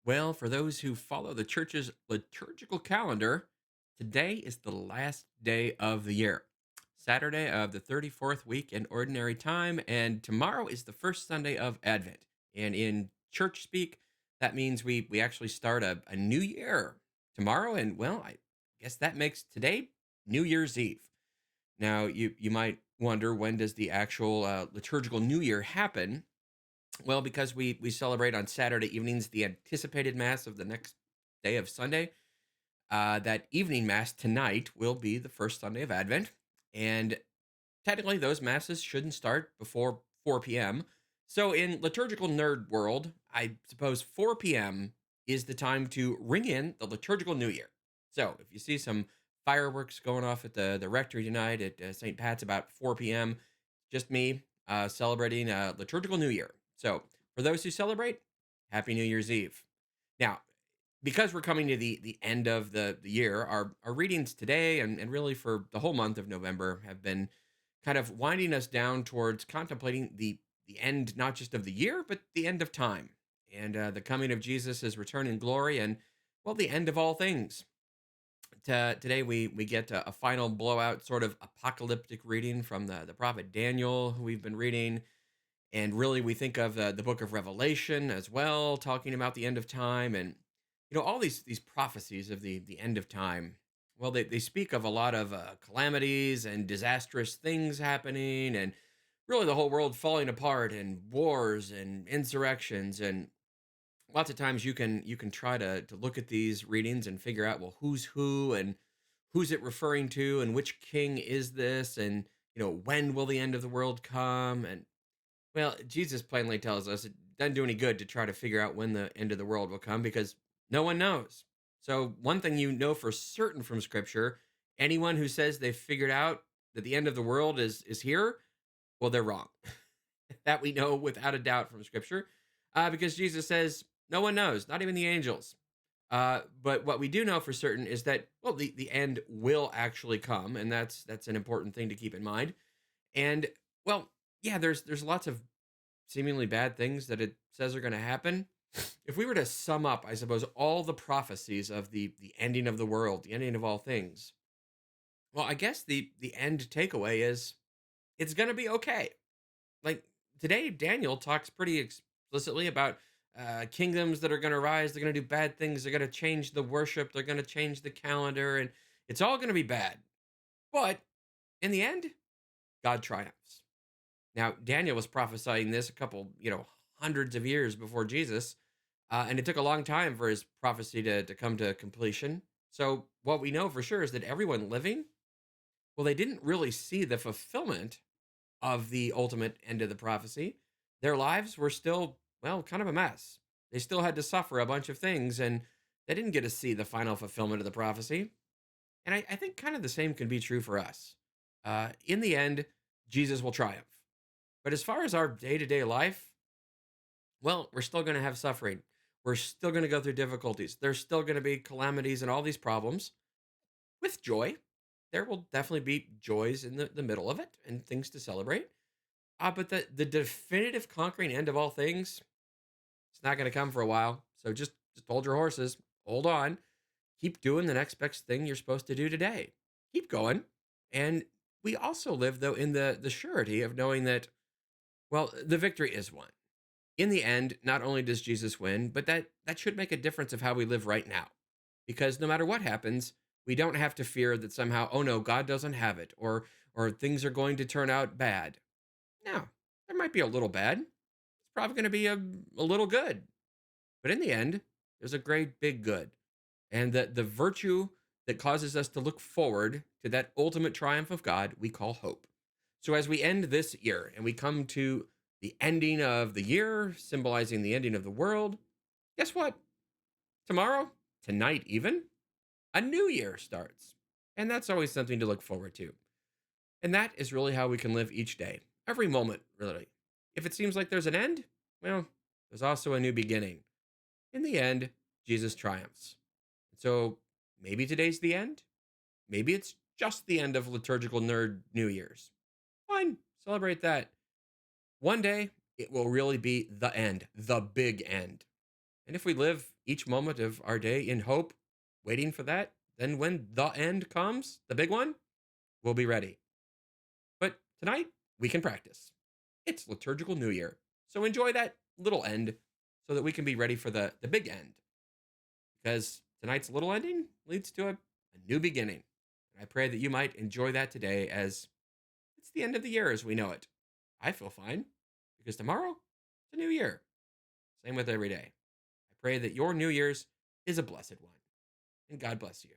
Well, for those who follow the church's liturgical calendar, today is the last day of the year. Saturday of the 34th week in ordinary time, and tomorrow is the first Sunday of Advent. And in church speak, that means we actually start a new year tomorrow. And well, I guess that makes today New Year's Eve. Now, you might wonder, when does the actual liturgical New Year happen? Well, because we celebrate on Saturday evenings the anticipated mass of the next day of Sunday. That evening mass tonight will be the first Sunday of Advent, and technically those masses shouldn't start before 4 p.m. So in liturgical nerd world, I suppose 4 p.m. is the time to ring in the liturgical New Year. So if you see some fireworks going off at the rectory tonight at St. Pat's about 4 p.m., just me celebrating liturgical New Year. So for those who celebrate, Happy New Year's Eve. Now, because we're coming to the end of the year, our readings today and really for the whole month of November have been kind of winding us down towards contemplating the end, not just of the year, but the end of time, and the coming of Jesus, his return in glory, and well, the end of all things. Today we get a final blowout sort of apocalyptic reading from the prophet Daniel, who we've been reading, and really we think of the book of Revelation as well, talking about the end of time, and all these prophecies of the end of time. Well, they speak of a lot of calamities and disastrous things happening, and really the whole world falling apart, and wars and insurrections, and lots of times you can try to look at these readings and figure out, well, who's who and who's it referring to, and which king is this, and when will the end of the world come. And well, Jesus plainly tells us it doesn't do any good to try to figure out when the end of the world will come, because no one knows. So, one thing you know for certain from scripture: anyone who says they've figured out that the end of the world is here, well, they're wrong. That we know without a doubt from scripture, because Jesus says no one knows, not even the angels. But what we do know for certain is that, well, the end will actually come, and that's an important thing to keep in mind. And well, yeah, there's lots of seemingly bad things that it says are going to happen. If we were to sum up, I suppose, all the prophecies of the ending of the world, the ending of all things, well, I guess the end takeaway is it's going to be okay. Like today, Daniel talks pretty explicitly about kingdoms that are going to rise. They're going to do bad things. They're going to change the worship. They're going to change the calendar, and it's all going to be bad. But in the end, God triumphs. Now, Daniel was prophesying this a couple, hundreds of years before Jesus, and it took a long time for his prophecy to come to completion. So, what we know for sure is that everyone living, well, they didn't really see the fulfillment of the ultimate end of the prophecy. Their lives were still, well, kind of a mess. They still had to suffer a bunch of things, and they didn't get to see the final fulfillment of the prophecy. And I think kind of the same can be true for us. In the end, Jesus will triumph. But as far as our day to day life, well, we're still going to have suffering. We're still going to go through difficulties. There's still going to be calamities and all these problems with joy. There will definitely be joys in the middle of it and things to celebrate. But the definitive conquering end of all things, it's not going to come for a while. So just hold your horses. Hold on. Keep doing the next best thing you're supposed to do today. Keep going. And we also live, though, in the surety of knowing that, well, the victory is won. In the end, not only does Jesus win, but that should make a difference of how we live right now. Because no matter what happens, we don't have to fear that somehow, oh no, God doesn't have it, or things are going to turn out bad. No, there might be a little bad. It's probably going to be a little good. But in the end, there's a great big good. And the virtue that causes us to look forward to that ultimate triumph of God, we call hope. So as we end this year and we come to the ending of the year, symbolizing the ending of the world, guess what? Tomorrow, tonight even, a new year starts. And that's always something to look forward to. And that is really how we can live each day, every moment, really. If it seems like there's an end, well, there's also a new beginning. In the end, Jesus triumphs. So maybe today's the end. Maybe it's just the end of liturgical nerd New Year's. Fine, celebrate that. One day, it will really be the end, the big end. And if we live each moment of our day in hope, waiting for that, then when the end comes, the big one, we'll be ready. But tonight, we can practice. It's Liturgical New Year. So enjoy that little end so that we can be ready for the big end. Because tonight's little ending leads to a new beginning. And I pray that you might enjoy that today as it's the end of the year as we know it. I feel fine because tomorrow it's a new year. Same with every day. I pray that your New Year's is a blessed one. And God bless you.